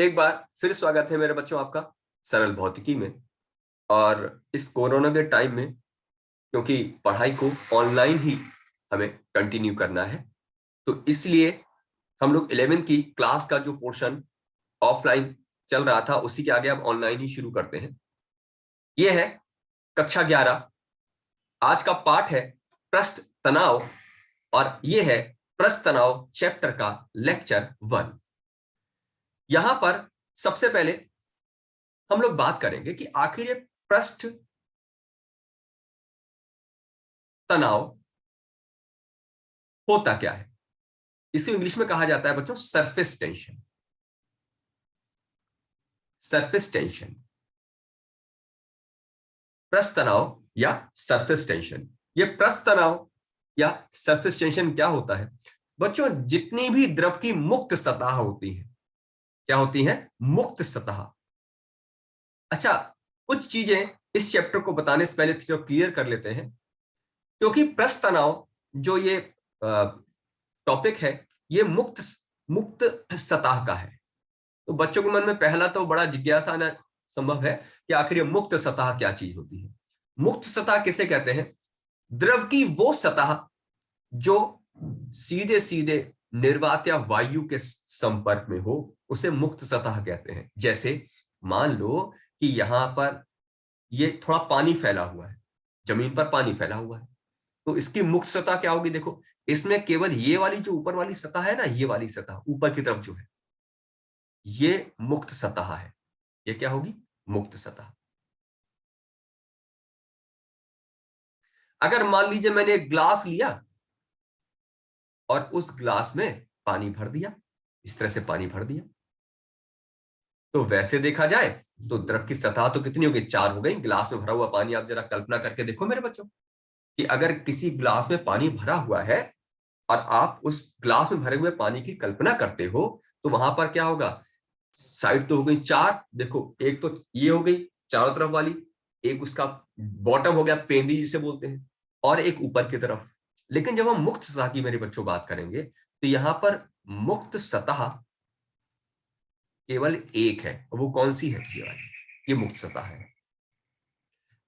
एक बार फिर स्वागत है मेरे बच्चों आपका सरल भौतिकी में। और इस कोरोना के टाइम में, क्योंकि पढ़ाई को ऑनलाइन ही हमें कंटिन्यू करना है, तो इसलिए हम लोग 11वीं की क्लास का जो पोर्शन ऑफलाइन चल रहा था उसी के आगे अब ऑनलाइन ही शुरू करते हैं। यह है कक्षा 11। आज का पाठ है पृष्ठ तनाव, और यह है पृष्ठ तनाव चैप्टर का लेक्चर 1। यहां पर सबसे पहले हम लोग बात करेंगे कि आखिर ये पृष्ठ तनाव होता क्या है। इसे इंग्लिश में कहा जाता है बच्चों सरफेस टेंशन। सरफेस टेंशन, पृष्ठ तनाव या सरफेस टेंशन। ये पृष्ठ तनाव या सरफेस टेंशन क्या होता है बच्चों? जितनी भी द्रव की मुक्त सतह होती है, क्या होती है? मुक्त सतह। अच्छा, कुछ चीजें इस चैप्टर को बताने से पहले थोड़ा क्लियर कर लेते हैं, क्योंकि पृष्ठ तनाव जो ये टॉपिक है, ये मुक्त मुक्त सतह का है। तो बच्चों के मन में पहला तो बड़ा जिज्ञासा आना संभव है कि आखिर ये मुक्त सतह क्या चीज होती है। मुक्त सतह किसे कहते हैं? द्रव की वो सतह जो सीधे सीधे निर्वात या वायु के संपर्क में हो, उसे मुक्त सतह कहते हैं। जैसे मान लो कि यहां पर ये थोड़ा पानी फैला हुआ है, जमीन पर पानी फैला हुआ है, तो इसकी मुक्त सतह क्या होगी? देखो, इसमें केवल ये वाली जो ऊपर वाली सतह है ना, ये वाली सतह ऊपर की तरफ जो है, ये मुक्त सतह है। ये क्या होगी? मुक्त सतह। अगर मान लीजिए मैंने एक ग्लास लिया और उस ग्लास में पानी भर दिया, इस तरह से पानी भर दिया, तो वैसे देखा जाए तो द्रव की सतह तो कितनी हो गई? 4 हो गई। ग्लास में भरा हुआ पानी, आप जरा कल्पना करके देखो मेरे बच्चों, कि अगर किसी ग्लास में पानी भरा हुआ है और आप उस ग्लास में भरे हुए पानी की कल्पना करते हो, तो वहां पर क्या होगा? साइड तो हो गई 4, देखो, एक तो ये हो गई चारों तरफ वाली, एक उसका बॉटम हो गया, पेंदी जिसे बोलते हैं, और एक ऊपर की तरफ। लेकिन जब हम मुक्त सतह की मेरे बच्चों बात करेंगे, तो यहां पर मुक्त सतह केवल एक है। वो कौन सी है? ये वाली, ये मुक्त सतह है।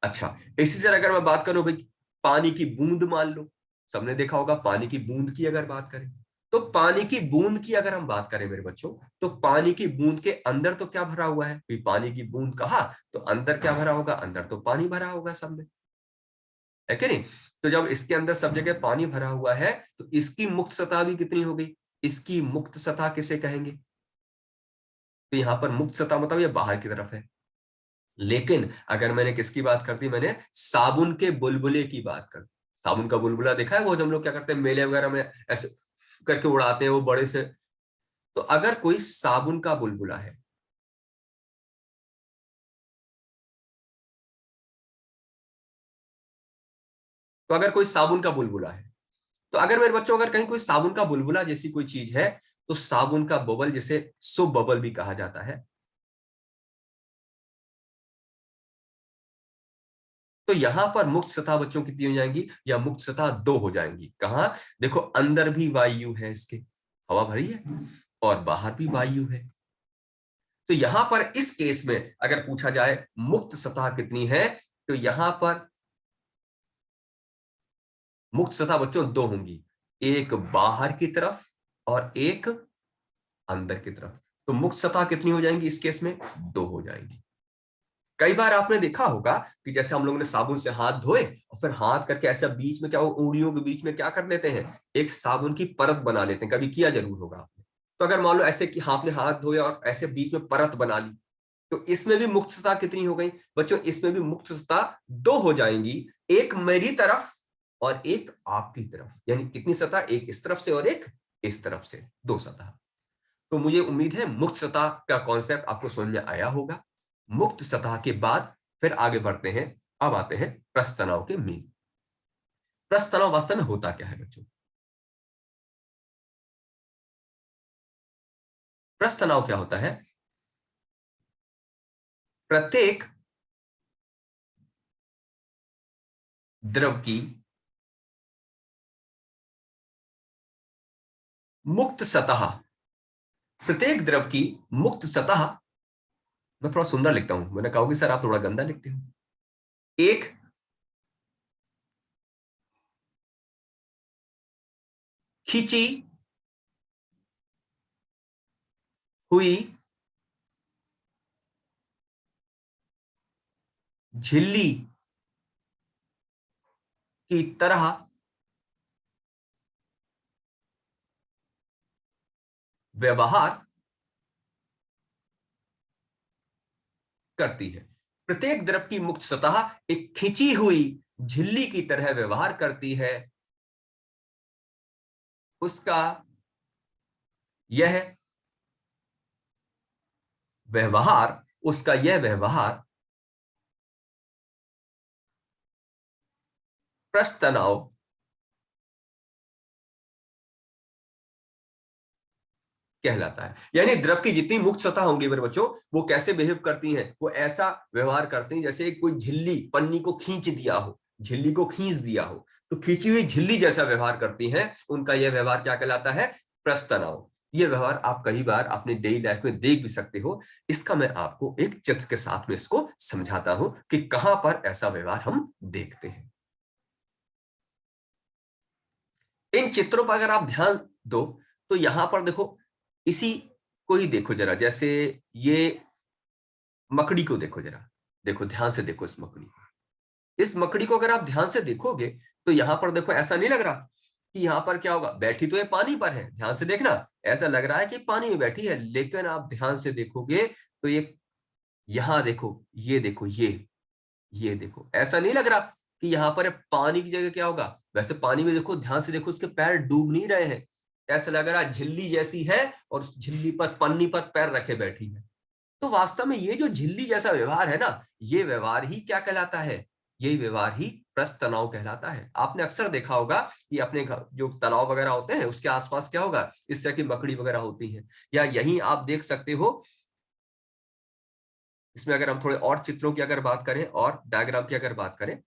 अच्छा, इसी तरह अगर मैं बात करूं भाई, पानी की बूंद मान लो, सबने देखा होगा पानी की बूंद की अगर बात करें, तो पानी की बूंद की अगर हम बात करें मेरे बच्चों, तो पानी की बूंद के अंदर तो क्या भरा हुआ है? पानी की बूंद कहा तो अंदर क्या भरा होगा? अंदर तो पानी भरा होगा सब में, है कि नहीं? तो जब इसके अंदर सब जगह पानी भरा हुआ है, तो इसकी मुक्त सतह भी कितनी हो गई? इसकी मुक्त सतह किसे कहेंगे? तो यहां पर मुक्त सतह मतलब ये बाहर की तरफ है। लेकिन अगर मैंने किसकी बात कर दी? मैंने साबुन के बुलबुले की बात कर। साबुन का बुलबुला देखा है? वो जब हम लोग क्या करते हैं, मेले वगैरह में ऐसे करके उड़ाते हैं वो बड़े से। तो अगर कोई साबुन का बुलबुला है, तो अगर कोई साबुन का बुलबुला है, तो अगर मेरे बच्चों अगर कहीं कोई साबुन का बुलबुला जैसी कोई चीज है, तो साबुन का बबल, जिसे सुब बबल भी कहा जाता है, तो यहां पर मुक्त सतह बच्चों कितनी हो जाएंगी? या मुक्त सतह 2 हो जाएंगी। कहां? देखो, अंदर भी वायु है, इसके हवा भरी है, और बाहर भी वायु है। तो यहां पर इस केस में अगर पूछा जाए मुक्त सतह कितनी है, तो यहां पर मुक्त सतह बच्चों 2 होंगी, एक बाहर की तरफ और एक अंदर की तरफ। तो मुक्त सतह कितनी हो जाएंगी इस केस में? 2 हो जाएंगी। कई बार आपने देखा होगा कि जैसे हम लोगों ने साबुन से हाथ धोए और फिर हाथ करके ऐसा बीच में क्या, उंगलियों के बीच में क्या कर लेते हैं? एक साबुन की परत बना लेते हैं। कभी किया जरूर होगा आपने। तो अगर मान लो ऐसे कि आपने हाथ धोए और ऐसे बीच में परत बना ली, तो इसमें भी मुक्त सतह कितनी हो गई बच्चों? इसमें भी मुक्त सतह 2 हो जाएंगी, एक मेरी तरफ और एक आपकी तरफ। यानी कितनी सतह? एक इस तरफ से और एक इस तरफ से, 2 सतह। तो मुझे उम्मीद है मुक्त सतह का कॉन्सेप्ट आपको समझ में आया होगा। मुक्त सतह के बाद फिर आगे बढ़ते हैं। अब आते हैं प्रस्थ तनाव के मीन। प्रस्थ तनाव वास्तव में होता क्या है बच्चों? प्रस्थ तनाव क्या होता है? प्रत्येक द्रव की मुक्त सतह प्रत्येक द्रव की मुक्त सतह, मैं थोड़ा सुंदर लिखता हूं, मैंने कहा कि सर आप थोड़ा गंदा लिखते हो। एक खींची हुई झिल्ली की तरह व्यवहार करती है। प्रत्येक द्रव की मुक्त सतह एक खींची हुई झिल्ली की तरह व्यवहार करती है। उसका यह व्यवहार पृष्ठ तनाव कहलाता है। यानी द्रव की जितनी मुक्त सतह होंगी मेरे बच्चों, वो कैसे बिहेव करती हैं, वो ऐसा व्यवहार करती हैं जैसे कोई झिल्ली पन्नी को खींच दिया हो, झिल्ली को खींच दिया हो, तो खींची हुई झिल्ली जैसा व्यवहार करती हैं। उनका यह व्यवहार क्या कहलाता है? पृष्ठ तनाव। ये व्यवहार आप कई बार अपनी डेली लाइफ में देख भी सकते हो। इसका मैं आपको एक चित्र के साथ में इसको समझाता हूं कि कहां पर ऐसा व्यवहार हम देखते हैं। इन चित्रों पर अगर आप ध्यान दो तो यहां पर देखो, इसी को ही देखो जरा, जैसे ये मकड़ी को देखो जरा, देखो ध्यान से देखो इस मकड़ी को। इस मकड़ी को अगर आप ध्यान से देखोगे तो यहां पर देखो, ऐसा नहीं लग रहा कि यहां पर क्या होगा, बैठी तो ये पानी पर है, ध्यान से देखना, ऐसा लग रहा है कि पानी में बैठी है, लेकिन आप ध्यान से देखोगे तो ये यहां देखो, ये देखो, ये देखो, ऐसा नहीं लग रहा कि यहां पर पानी की जगह क्या होगा। वैसे पानी में देखो, ध्यान से देखो, उसके पैर डूब नहीं रहे हैं, ऐसा लग रहा है झिल्ली जैसी है और उस झिल्ली पर, पन्नी पर पैर रखे बैठी है। तो वास्तव में ये जो झिल्ली जैसा व्यवहार है ना, ये व्यवहार ही क्या कहलाता है? यही व्यवहार ही प्रस्थ तनाव कहलाता है। आपने अक्सर देखा होगा कि अपने जो तालाब वगैरह होते हैं उसके आसपास क्या होगा, इस तरह की मकड़ी वगैरह होती है। या यहीं आप देख सकते हो, इसमें अगर हम थोड़े और चित्रों की अगर बात करें और डायग्राम की अगर बात करें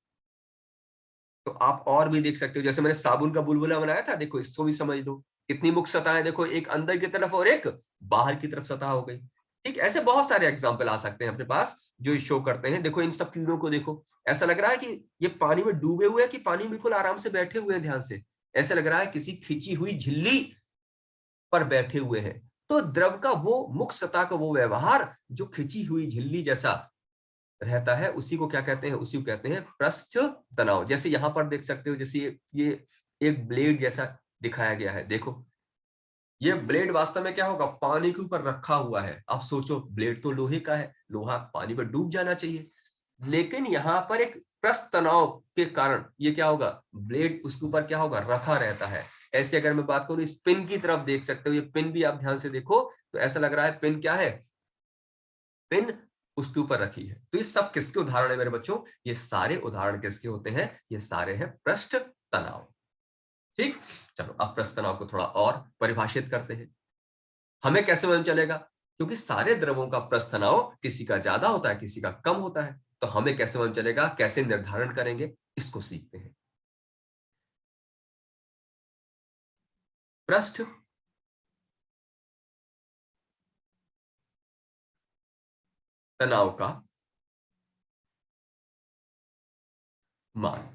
तो आप और भी देख सकते हो। जैसे मैंने साबुन का बुलबुला बनाया था, देखो इसको भी समझ लो, कितनी मुख्य सतह है, देखो एक अंदर की तरफ और एक बाहर की तरफ सतह हो गई। ठीक, ऐसे बहुत सारे एग्जाम्पल आ सकते हैं अपने पास जो शो करते हैं। देखो इन सब कीड़ों को देखो, ऐसा लग रहा है कि ये पानी में डूबे हुए हैं कि पानी में बिल्कुल आराम से बैठे हुए हैं ध्यान से। ऐसा लग रहा है किसी खींची हुई झिल्ली पर बैठे हुए हैं। तो द्रव का वो मुख्य सतह का वो व्यवहार जो खिंची हुई झिल्ली जैसा रहता है, उसी को क्या कहते हैं? उसी को कहते हैं पृष्ठ तनाव। जैसे यहां पर देख सकते हो, जैसे ये एक ब्लेड जैसा दिखाया गया है, देखो ये ब्लेड वास्तव में क्या होगा, पानी के ऊपर रखा हुआ है। आप सोचो, ब्लेड तो लोहे का है, लोहा पानी में डूब जाना चाहिए, लेकिन यहां पर एक पृष्ठ तनाव के कारण ये क्या होगा, ब्लेड उसके ऊपर क्या होगा, रखा रहता है। ऐसे अगर मैं बात करूं, इस पिन की तरफ देख सकते हो, ये पिन भी आप ध्यान से देखो तो ऐसा लग रहा है पिन क्या है, पिन उसके ऊपर रखी है। तो ये सब किसके उदाहरण है मेरे बच्चों? ये सारे उदाहरण किसके होते हैं? ये सारे हैं पृष्ठ तनाव। ठीक, चलो अब पृष्ठ तनाव को थोड़ा और परिभाषित करते हैं। हमें कैसे मालूम चलेगा? क्योंकि सारे द्रवों का पृष्ठ तनाव किसी का ज्यादा होता है, किसी का कम होता है। तो हमें कैसे मालूम चलेगा, कैसे निर्धारण करेंगे, इसको सीखते हैं। पृष्ठ तनाव का मान।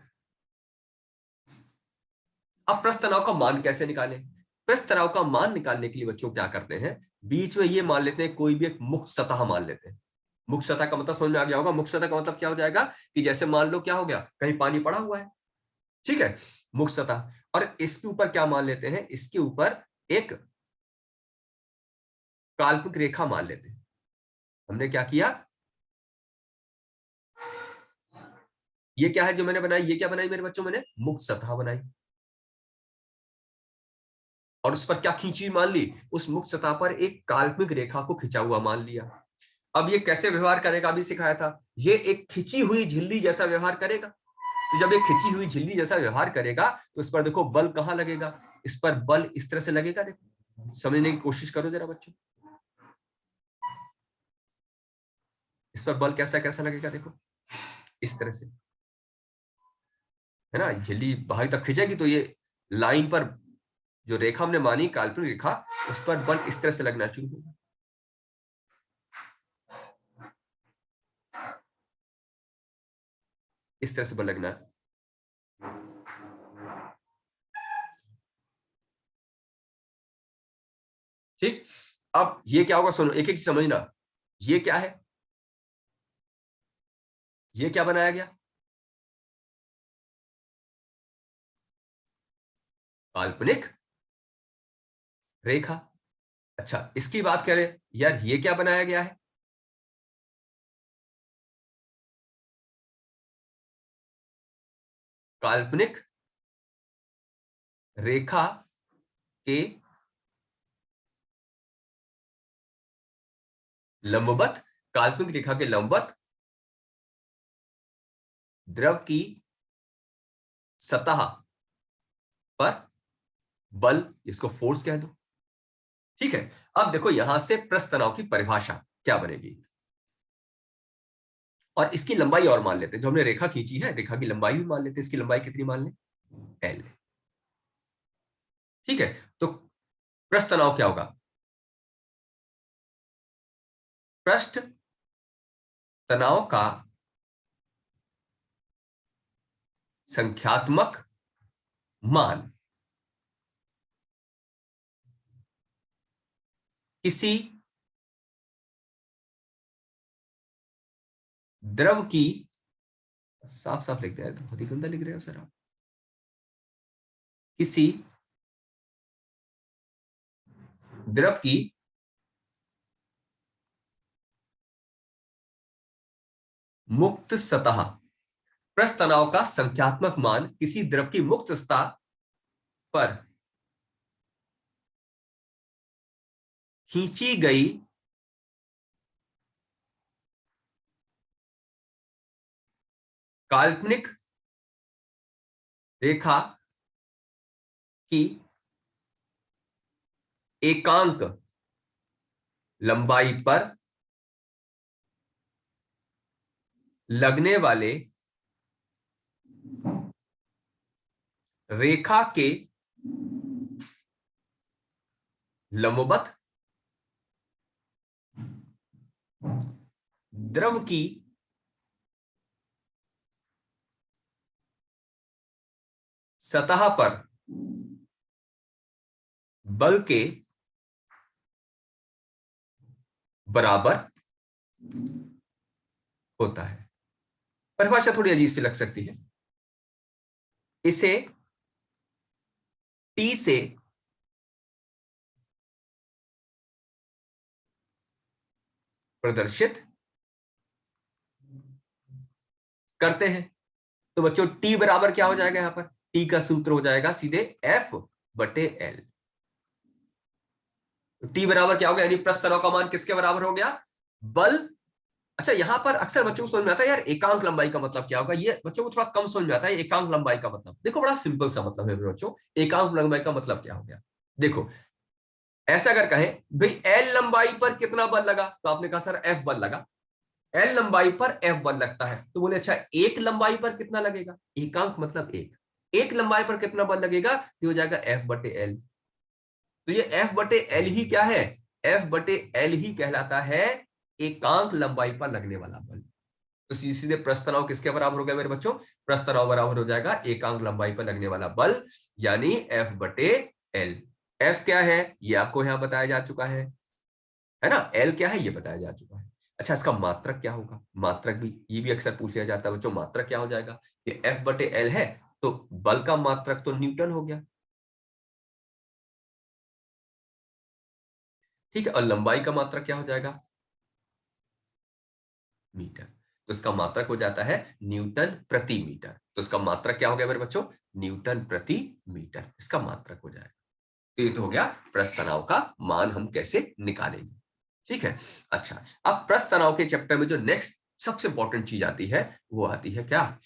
अब पृष्ठ तनाव का मान कैसे निकालें? पृष्ठ तनाव का मान निकालने के लिए बच्चों क्या करते हैं, बीच में ये मान लेते हैं, कोई भी एक मुक्त सतह मान लेते हैं। मुक्त सतह का मतलब समझ में आ गया होगा। मुक्त सतह का मतलब क्या हो जाएगा कि जैसे मान लो क्या हो गया, कहीं पानी पड़ा हुआ है, ठीक है, मुक्त सतह, और इसके ऊपर क्या मान लेते हैं, इसके ऊपर एक काल्पनिक रेखा मान लेते हैं। हमने क्या किया, ये क्या है जो मैंने बनाई, ये क्या बनाई मेरे बच्चों, मैंने मुक्त सतह बनाई और उस पर क्या खींची मान ली, उस मुक्त सतह पर एक काल्पनिक रेखा को खिंचा हुआ मान लिया। अब ये कैसे व्यवहार करेगा, अभी सिखाया था, ये एक खिंची हुई झिल्ली जैसा व्यवहार करेगा। तो जब ये खिंची हुई झिल्ली जैसा व्यवहार करेगा तो इस पर देखो बल कहां लगेगा, इस पर बल इस तरह से लगेगा। देखो समझने की कोशिश करो जरा बच्चों, इस पर बल कैसा कैसा लगेगा, देखो इस तरह से, है ना। झिल्ली बाहर तक खिंचेगी तो ये लाइन पर जो रेखा हमने मानी काल्पनिक रेखा, उस पर बल इस तरह से लगना शुरू होगा। इस तरह से बल लगना है। ठीक, अब ये क्या होगा, सुनो एक एक समझना। ये क्या है, ये क्या बनाया गया, काल्पनिक रेखा। अच्छा, इसकी बात करें यार, ये क्या बनाया गया है, काल्पनिक रेखा के लंबवत, काल्पनिक रेखा के लंबवत द्रव की सतह पर बल, इसको फोर्स कह दो। ठीक है, अब देखो यहां से पृष्ठ तनाव की परिभाषा क्या बनेगी, और इसकी लंबाई और मान लेते हैं। जो हमने रेखा खींची है, रेखा की लंबाई भी मान लेते हैं। इसकी लंबाई कितनी मान लें, एल। ठीक है, तो पृष्ठ तनाव क्या होगा, पृष्ठ तनाव का संख्यात्मक मान किसी द्रव की, साफ साफ लिख दिया है, बहुत ही गंदा लिख रहे हो सर आप, किसी द्रव की मुक्त सतह, पृष्ठ तनाव का संख्यात्मक मान किसी द्रव की मुक्त सतह पर खींची गई काल्पनिक रेखा की एकांक लंबाई पर लगने वाले रेखा के लंबवत द्रव की सतह पर बल के बराबर होता है। परिभाषा थोड़ी अजीब सी लग सकती है, इसे टी से प्रदर्शित करते हैं। तो बच्चों टी बराबर क्या हो जाएगा, यहां पर टी का सूत्र हो जाएगा सीधे एफ बटे एल। टी बराबर क्या हो गया, यानी प्रस्थ तनाव का मान किसके बराबर हो गया, बल। अच्छा, यहां पर अक्सर बच्चों को समझ में आता है यार एकांक लंबाई का मतलब क्या होगा, ये बच्चों को थोड़ा कम समझ में आता है। एकांक लंबाई का मतलब देखो बड़ा सिंपल सा मतलब है मेरे बच्चों, एकांक लंबाई का मतलब क्या हो गया। देखो, ऐसा अगर कहें भाई एल लंबाई पर कितना बल लगा, तो आपने कहा सर एफ बल लगा, एल लंबाई पर एफ बल लगता है। तो बोले अच्छा एक लंबाई पर कितना लगेगा, एकांक मतलब एक, एक लंबाई पर कितना बल लगेगा, तो हो जाएगा एफ बटे एल। तो ये एफ बटे एल ही क्या है, एफ बटे एल ही कहलाता है एकांक लंबाई पर लगने वाला बल। तो सीधे प्रस्थ तनाव किसके बराबर हो गया मेरे बच्चों, प्रस्थ तनाव बराबर हो जाएगा एकांक लंबाई पर लगने वाला बल, यानी एफ बटे एल। एफ क्या है ये आपको यहां बताया जा चुका है ना, एल क्या है ये बताया जा चुका है। अच्छा, इसका मात्रक क्या होगा, मात्रक भी ये भी अक्सर पूछ लिया जाता है बच्चों, मात्रक क्या हो जाएगा, ये एफ बटे एल है, तो बल का मात्रक तो न्यूटन हो गया। ठीक है, और लंबाई का मात्रक क्या हो जाएगा, मीटर। तो इसका मात्रक हो जाता है न्यूटन प्रति मीटर। तो इसका मात्रक क्या हो गया मेरे बच्चों, न्यूटन प्रति मीटर इसका मात्रक हो जाएगा। तो ये तो हो गया प्रस्थ तनाव का मान हम कैसे निकालेंगे। ठीक है, अच्छा, अब प्रस्थ तनाव के चैप्टर में जो नेक्स्ट सबसे इंपॉर्टेंट चीज आती है वो आती है क्या,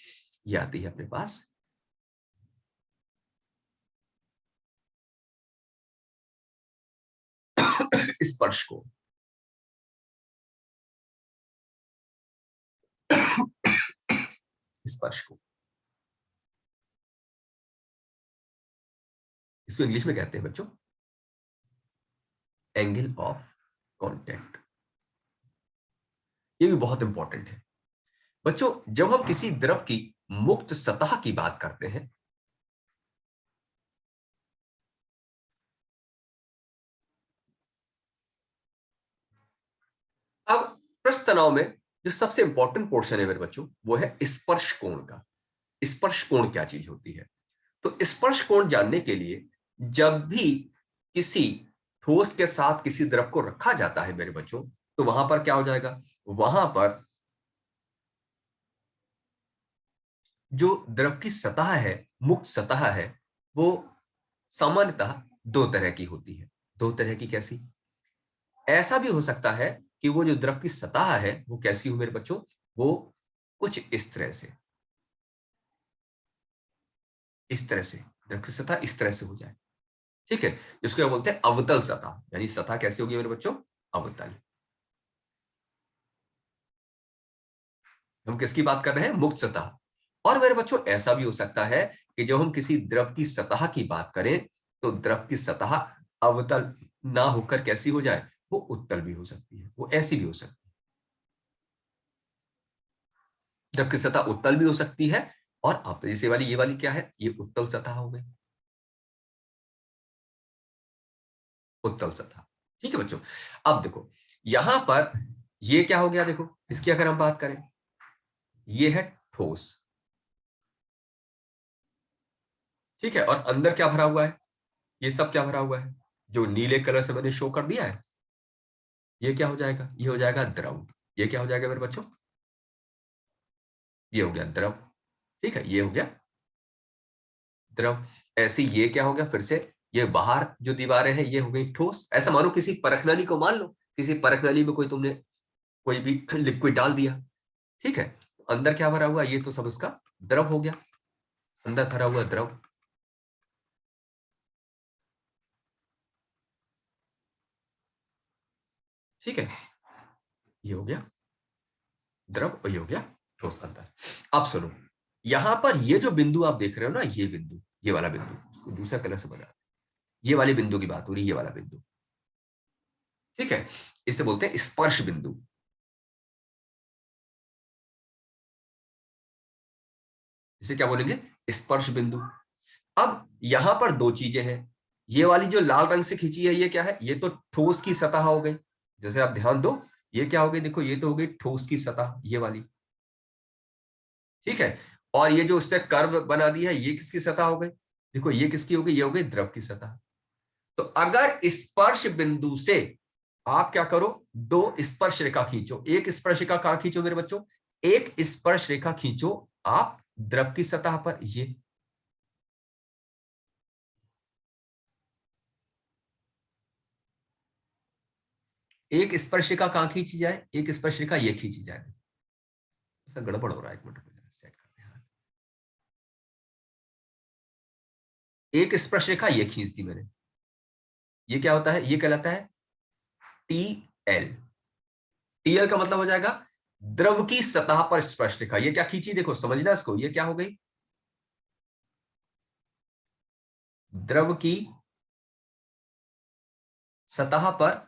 ये आती है अपने पास स्पर्श को। स्पर्श को, इसको इंग्लिश में कहते हैं बच्चों एंगल ऑफ कांटेक्ट। ये भी बहुत इंपॉर्टेंट है बच्चों। जब हम किसी द्रव की मुक्त सतह की बात करते हैं, अब पृष्ठ तनाव में जो सबसे इंपॉर्टेंट पोर्शन है मेरे बच्चों वो है स्पर्श कोण का। स्पर्श कोण क्या चीज होती है? तो स्पर्श कोण जानने के लिए जब भी किसी ठोस के साथ किसी द्रव को रखा जाता है मेरे बच्चों, तो वहां पर क्या हो जाएगा, वहां पर जो द्रव की सतह है, मुक्त सतह है, वो सामान्यतः दो तरह की होती है। दो तरह की कैसी? ऐसा भी हो सकता है कि वो जो द्रव की सतह है वो कैसी हो मेरे बच्चों, वो कुछ इस तरह से, इस तरह से द्रव की सतह इस तरह से हो जाए, ठीक है, जिसको क्या बोलते हैं अवतल सतह। यानी सतह कैसी होगी मेरे बच्चों, अवतल। हम किसकी बात कर रहे हैं, मुक्त सतह। और मेरे बच्चों ऐसा भी हो सकता है कि जब हम किसी द्रव की सतह की बात करें तो द्रव की सतह अवतल ना होकर कैसी हो जाए, वो उत्तल भी हो सकती है, वो ऐसी भी हो सकती है। द्रव की सतह उत्तल भी हो सकती है और आप जैसे वाली, ये वाली क्या है, ये उत्तल सतह हो गई, उत्तल सतह। ठीक है बच्चों। अब देखो यहां पर ये क्या हो गया, देखो इसकी अगर हम बात करें, ये है ठोस, ठीक है, और अंदर क्या भरा हुआ है, ये सब क्या भरा हुआ है, जो नीले कलर से मैंने शो कर दिया है, ये क्या हो जाएगा, ये हो जाएगा द्रव। ये क्या हो जाएगा मेरे बच्चों, ये हो गया द्रव, ठीक है, ये हो गया द्रव। ऐसे ये क्या हो गया फिर से, ये बाहर जो दीवारें हैं ये हो गई ठोस। ऐसा मानो किसी परख नली को, मान लो किसी परख नली में कोई तुमने कोई भी लिक्विड डाल दिया, ठीक है, अंदर क्या भरा हुआ, ये तो सब उसका द्रव हो गया, अंदर भरा हुआ द्रव। ठीक है, ये हो गया द्रव और ये हो गया ठोस अंदर। अब सुनो, यहां पर ये जो बिंदु आप देख रहे हो ना, ये बिंदु, ये वाला बिंदु, उसको दूसरा कलर से बना, ये वाले बिंदु की बात हो रही है, ये वाला बिंदु, ठीक है, इसे बोलते हैं स्पर्श बिंदु। इसे क्या बोलेंगे, स्पर्श बिंदु। अब यहां पर दो चीजें हैं, ये वाली जो लाल रंग से खींची है ये क्या है, ये तो ठोस की सतह हो गई, जैसे आप ध्यान दो, ये क्या हो गई, देखो ये तो हो गई ठोस की सतह, ये वाली, ठीक है। और ये जो उसने कर्व बना दिया है, ये किसकी सतह हो गई, देखो ये किसकी हो गई, ये हो गई द्रव की सतह। तो अगर स्पर्श बिंदु से आप क्या करो, दो स्पर्श रेखा खींचो, एक स्पर्श रेखा कहां खींचो मेरे बच्चों, एक स्पर्श रेखा खींचो आप द्रव की सतह पर, ये एक स्पर्श रेखा कहां खींची जाए, एक स्पर्श रेखा ये खींची जाए। ऐसा गड़बड़ हो रहा है, एक मिनट में सेट करते हैं। एक स्पर्श रेखा ये खींच दी मैंने, ये क्या होता है, ये कहलाता है टी एल। टी एल का मतलब हो जाएगा द्रव की सतह पर स्पर्श रेखा। ये क्या खींची, देखो समझना इसको, ये क्या हो गई, द्रव की सतह पर,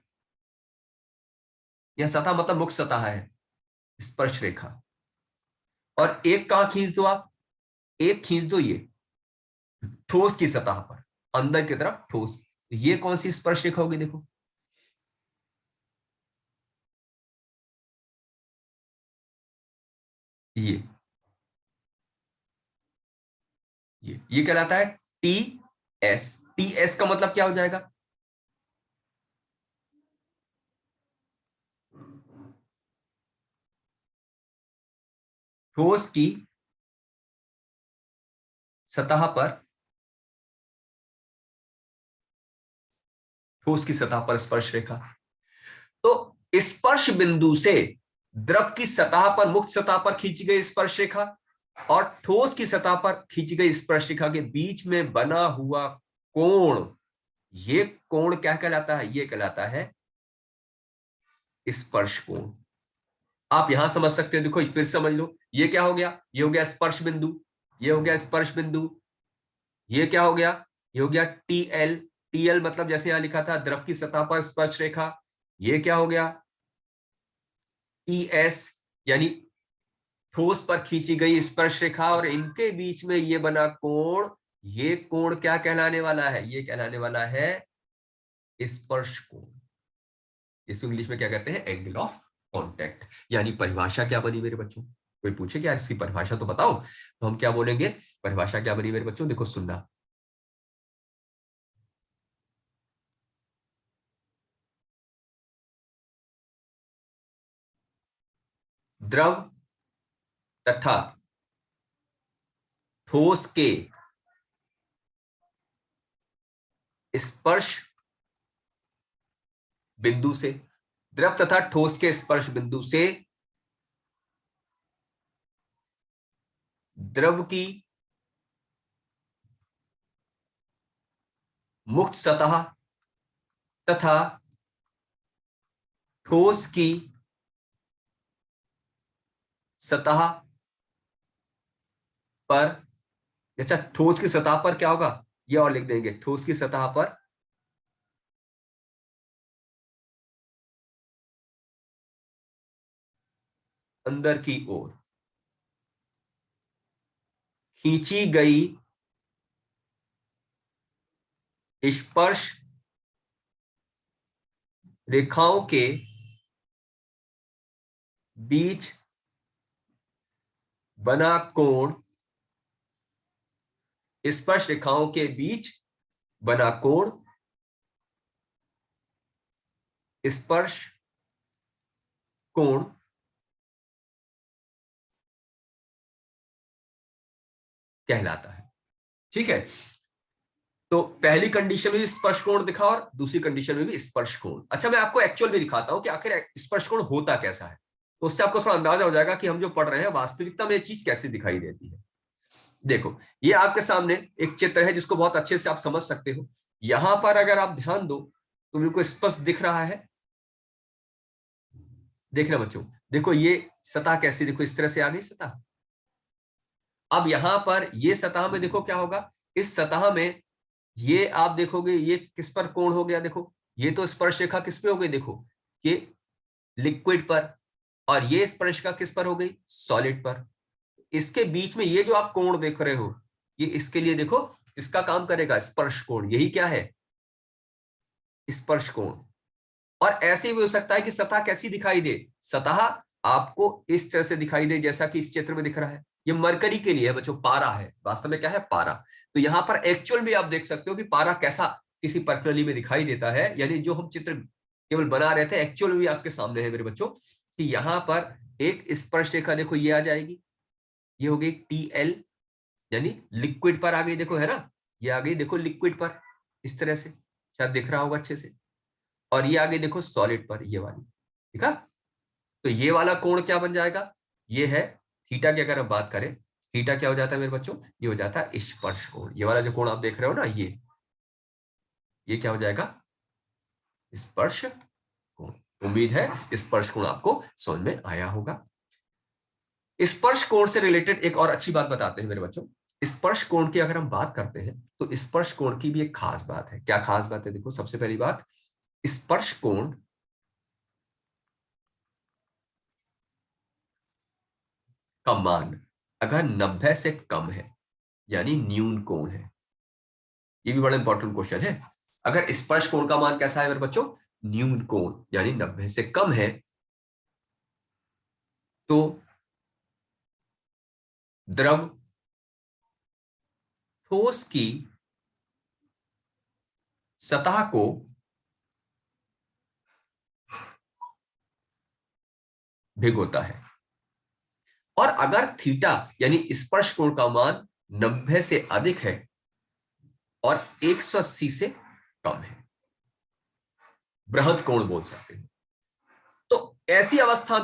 यह सतह मतलब मुक्त सतह है, स्पर्श रेखा। और एक कहां खींच दो आप, एक खींच दो ये ठोस की सतह पर, अंदर की तरफ ठोस। ये कौन सी स्पर्श रेखा होगी, देखो ये ये कहलाता है टी एस। टी एस का मतलब क्या हो जाएगा, ठोस की सतह पर, ठोस की सतह पर स्पर्श रेखा। तो स्पर्श बिंदु से द्रव की सतह पर, मुक्त सतह पर खींची गई स्पर्श रेखा और ठोस की सतह पर खींची गई स्पर्श रेखा के बीच में बना हुआ कोण, ये कोण क्या कहलाता है, ये कहलाता है स्पर्श कोण। आप यहां समझ सकते हो, देखो फिर समझ लो, ये क्या हो गया, ये हो गया स्पर्श बिंदु, ये हो गया स्पर्श बिंदु, ये क्या हो गया, ये हो गया टीएल। टीएल मतलब जैसे यहां लिखा था द्रव की सतह पर स्पर्श रेखा, ये क्या हो गया टीएस, यानी ठोस पर खींची गई स्पर्श रेखा और इनके बीच में ये बना कोण, ये कोण क्या कहलाने वाला है, ये कहलाने वाला है स्पर्श कोण। इसको इंग्लिश में क्या कहते हैं, एंगल ऑफ कांटेक्ट। यानी परिभाषा क्या बनी मेरे बच्चों, कोई पूछे कि यार इसकी परिभाषा तो बताओ, तो हम क्या बोलेंगे, परिभाषा क्या बनी मेरे बच्चों, देखो सुनना। द्रव तथा ठोस के स्पर्श बिंदु से, द्रव तथा ठोस के स्पर्श बिंदु से द्रव की मुक्त सतह तथा ठोस की सतह पर, अच्छा ठोस की सतह पर क्या होगा, ये और लिख देंगे, ठोस की सतह पर अंदर की ओर खींची गई स्पर्श रेखाओं के बीच बना कोण, स्पर्श रेखाओं के बीच बना कोण स्पर्श कोण कहलाता है। ठीक है, तो पहली कंडीशन में भी स्पर्श कोण दिखा और दूसरी कंडीशन में भी स्पर्श कोण। अच्छा मैं आपको एक्चुअल में दिखाता हूं कि आखिर स्पर्श कोण होता कैसा है, तो उससे आपको थोड़ा अंदाजा हो जाएगा कि हम जो पढ़ रहे हैं वास्तविकता में ये चीज कैसे दिखाई देती है। देखो ये आपके सामने एक चित्र है जिसको बहुत अच्छे से आप समझ सकते हो। यहां पर अगर आप ध्यान दो तो बिल्कुल स्पष्ट दिख रहा है, देखना बच्चों, देखो ये सतह कैसी, देखो इस तरह से आ गई सतह। अब यहां पर ये सतह में देखो क्या होगा, इस सतह में ये आप देखोगे ये किस पर कोण हो गया, देखो ये तो स्पर्श रेखा किस पे हो गई, देखो ये लिक्विड पर, और ये स्पर्श रेखा किस पर हो गई, सॉलिड पर। इसके बीच में ये जो आप कोण देख रहे हो, ये इसके लिए देखो इसका काम करेगा स्पर्श कोण, यही क्या है स्पर्श कोण। और ऐसे भी हो सकता है कि सतह कैसी दिखाई दे, सतह आपको इस तरह से दिखाई दे जैसा कि इस चित्र में दिख रहा है। ये मरकरी के लिए है बच्चों, पारा है, वास्तव में क्या है पारा। तो यहां पर एक्चुअल में आप देख सकते हो कि पारा कैसा किसी प्रणाली में दिखाई देता है, यानी जो हम चित्र केवल बना रहे थे एक्चुअल में भी आपके सामने है मेरे बच्चों, कि यहां पर एक स्पर्श रेखा देखो ये आ जाएगी, ये हो गई टीएल, यानी लिक्विड पर आ गई, देखो है ना, ये आ गई देखो लिक्विड पर, इस तरह से शायद दिख रहा होगा अच्छे से। और ये आगे देखो सॉलिड पर, ये वाली, ठीक है। तो ये वाला कोण क्या बन जाएगा, ये है थीटा की अगर हम बात करें, थीटा क्या हो जाता है मेरे बच्चों, ये हो जाता है स्पर्श कोण। ये वाला जो कोण आप देख रहे हो ना, ये क्या हो जाएगा स्पर्श कोण। उम्मीद है स्पर्श कोण आपको समझ में आया होगा। स्पर्श कोण से रिलेटेड एक और अच्छी बात बताते हैं मेरे बच्चों। स्पर्श कोण की अगर हम बात करते हैं तो स्पर्श कोण की भी एक खास बात है। क्या खास बात है, देखो सबसे पहली बात, स्पर्श कोण का मान अगर 90 से कम है यानी न्यून कोण है, ये भी बड़ा इंपॉर्टेंट क्वेश्चन है। अगर स्पर्श कोण का मान कैसा है मेरे बच्चों, न्यून कोण यानी 90 से कम है, तो द्रव ठोस की सतह को भिगोता है। और अगर थीटा यानी स्पर्श कोण का मान 90 से अधिक है और 180 से कम है, बृहद कोण बोल सकते हैं। तो ऐसी अवस्था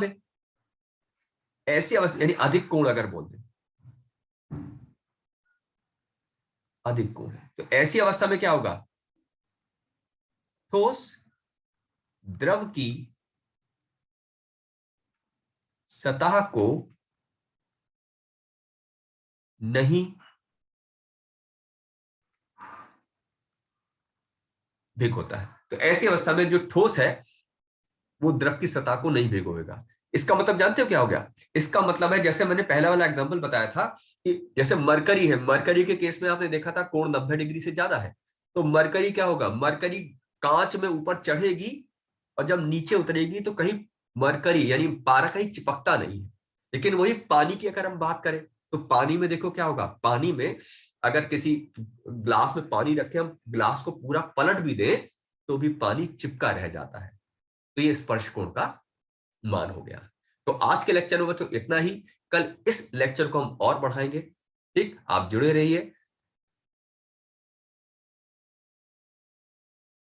यानी अधिक कोण अगर बोल दें, अधिक कोण है, तो ऐसी अवस्था में क्या होगा, ठोस द्रव की सतह को नहीं भिगोता है। तो ऐसी अवस्था में जो ठोस है वो द्रव की सतह को नहीं भिगोएगा। इसका मतलब जानते हो क्या हो गया? इसका मतलब है, जैसे मैंने पहला वाला एग्जांपल बताया था कि जैसे मरकरी है, मरकरी के केस में आपने देखा था कोण 90 डिग्री से ज्यादा है, तो मरकरी क्या होगा, मरकरी कांच में ऊपर चढ़ेगी और जब नीचे उतरेगी तो कहीं मरकरी यानी पारा कहीं चिपकता नहीं है। लेकिन वही पानी की अगर हम बात करें तो पानी में देखो क्या होगा, पानी में अगर किसी ग्लास में पानी रखे, हम ग्लास को पूरा पलट भी दें तो भी पानी चिपका रह जाता है। तो ये स्पर्श कोण का मान हो गया। तो आज के लेक्चर में तो इतना ही, कल इस लेक्चर को हम और बढ़ाएंगे। ठीक, आप जुड़े रहिए।